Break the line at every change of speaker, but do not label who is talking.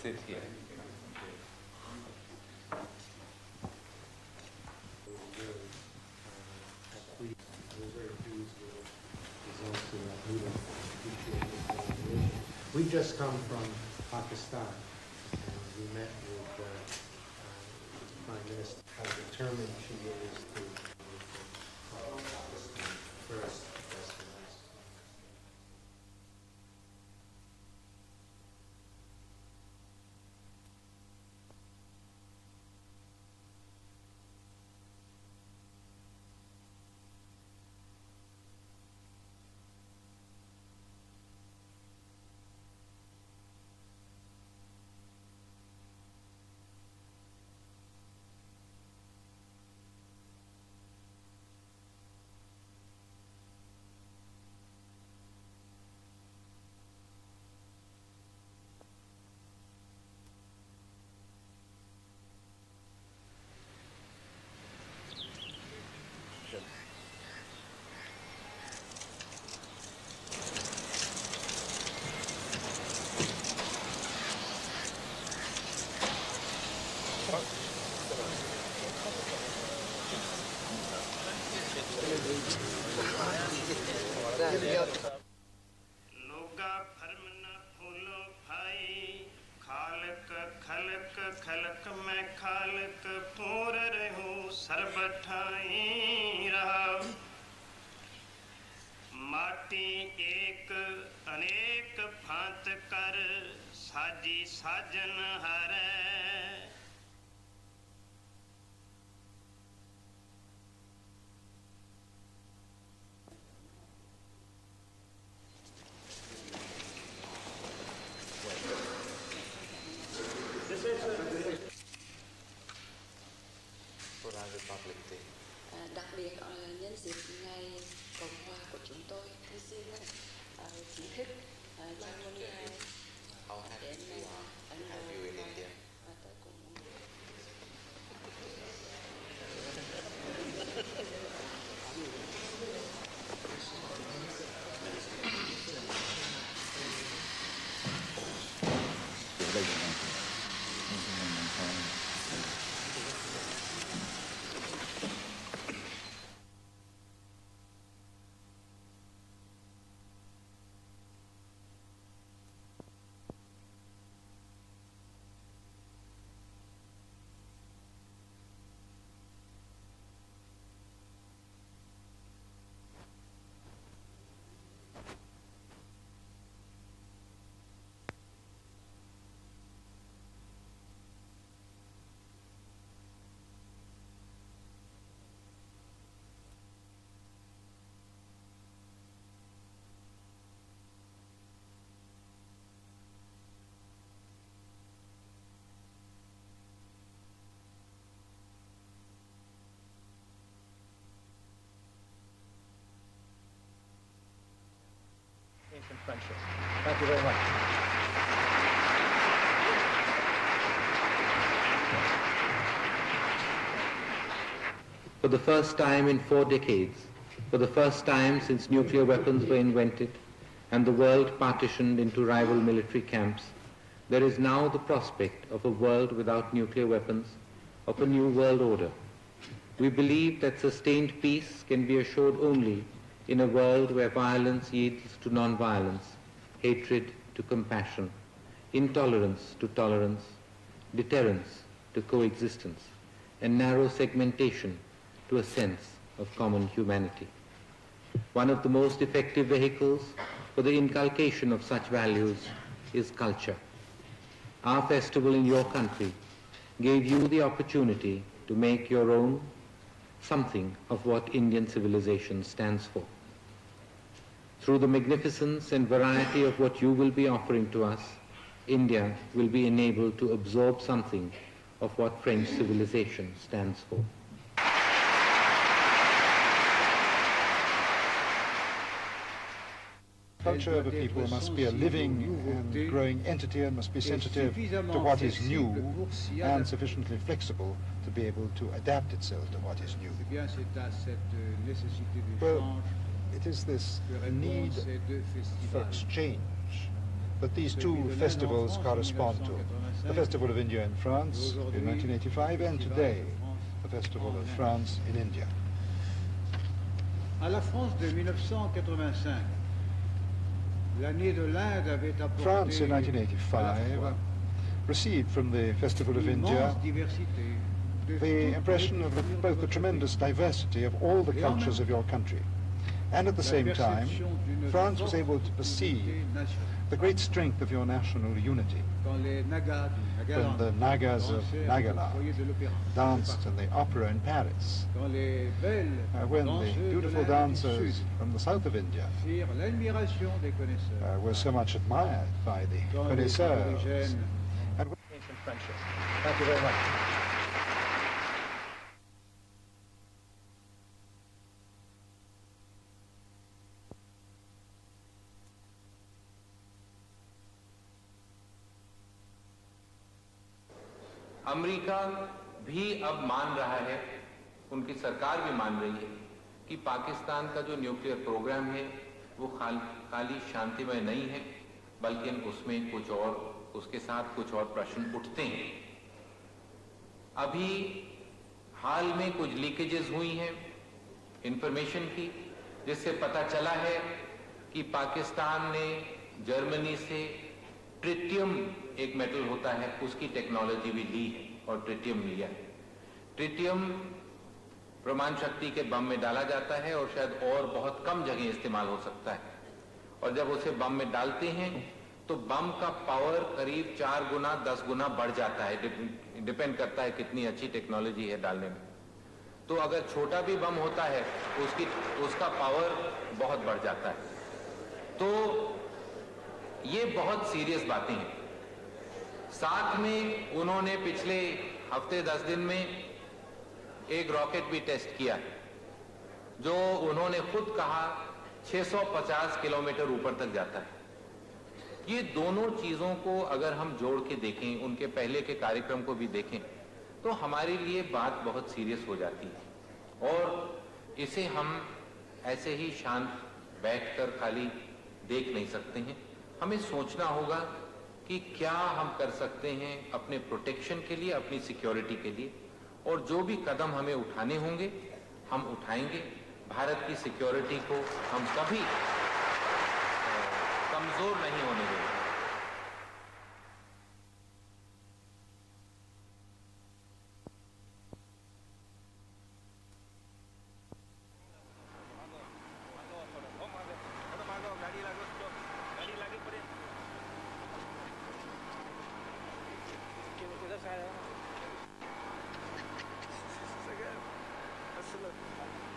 sit here.
We just come from Pakistan, and we met with the Prime Minister, how determined she is to Pakistan first, best and last.
लोगा Furman फूलो भाई खालक खलक खलक में खालक पूर रहूं सरबठाई रहा माटी एक अनेक भांत कर साजी साजन हरे
Đặc biệt nhân dịp ngày Cộng hòa của chúng tôi, tôi xin chính thức chào mừng ngài đến Ấn Độ và tôi cũng
ancient friendship. Thank you very much.
For the first time in 4 decades, for the first time since nuclear weapons were invented and the world partitioned into rival military camps, there is now the prospect of a world without nuclear weapons, of a new world order. We believe that sustained peace can be assured only in a world where violence yields to non-violence, hatred to compassion, intolerance to tolerance, deterrence to coexistence, and narrow segmentation to a sense of common humanity. One of the most effective vehicles for the inculcation of such values is culture. Our festival in your country gave you the opportunity to make your own something of what Indian civilization stands for. Through the magnificence and variety of what you will be offering to us, India will be enabled to absorb something of what French civilization stands for.
Culture of a people must be a living and growing entity and must be sensitive to what is new and sufficiently flexible to be able to adapt itself to what is new. Well, it is this need for exchange that these two festivals correspond to. the Festival of India in France in 1985, and today, the Festival of France in India.
À la France de 1985, l'année de l'Inde avait apporté
France in 1985 received from the Festival of India the impression of both the tremendous diversity of all the cultures of your country, and at the same time, France was able to perceive the great strength of your national unity. When the Nagas of Nagaland danced in the opera in Paris, when the beautiful dancers from the south of India were so much admired by the connoisseurs. And
Ancient friendship. Thank you very much.
America भी अब मान रहा है, उनकी सरकार भी मान रही है कि पाकिस्तान का जो न्यूक्लियर प्रोग्राम है वो खाली शांतिमय नहीं है, बल्कि उसमें कुछ और, उसके साथ कुछ और प्रश्न उठते हैं। अभी हाल में कुछ लीकेजेस हुई हैं इंफॉर्मेशन की, जिससे पता चला है कि पाकिस्तान ने जर्मनी से ट्रिटियम, एक मेटल होता है, उसकी टेक्नोलॉजी भी ली है और ट्रिटियम लिया है। ट्रिटियम परमाणु शक्ति के बम में डाला जाता है और शायद और बहुत कम जगह इस्तेमाल हो सकता है, और जब उसे बम में डालते हैं तो बम का पावर करीब 4 गुना 10 गुना बढ़ जाता है, डिपेंड करता है कितनी अच्छी टेक्नोलॉजी है डालने में। तो अगर छोटा भी बम होता है उसका पावर बहुत बढ़ जाता है। तो ये बहुत सीरियस बातें हैं। साथ में उन्होंने पिछले हफ्ते 10 दिन में एक रॉकेट भी टेस्ट किया, जो उन्होंने खुद कहा 650 किलोमीटर ऊपर तक जाता है। ये दोनों चीजों को अगर हम जोड़ के देखें, उनके पहले के कार्यक्रम को भी देखें, तो हमारे लिए बात बहुत सीरियस हो जाती है, और इसे हम ऐसे ही शांत बैठकर खाली देख नहीं सकते हैं। हमें सोचना होगा कि क्या हम कर सकते हैं अपने प्रोटेक्शन के लिए, अपनी सिक्योरिटी के लिए, और जो भी कदम हमें उठाने होंगे हम उठाएंगे। भारत की सिक्योरिटी को हम कभी कमजोर नहीं होने देंगे।
That's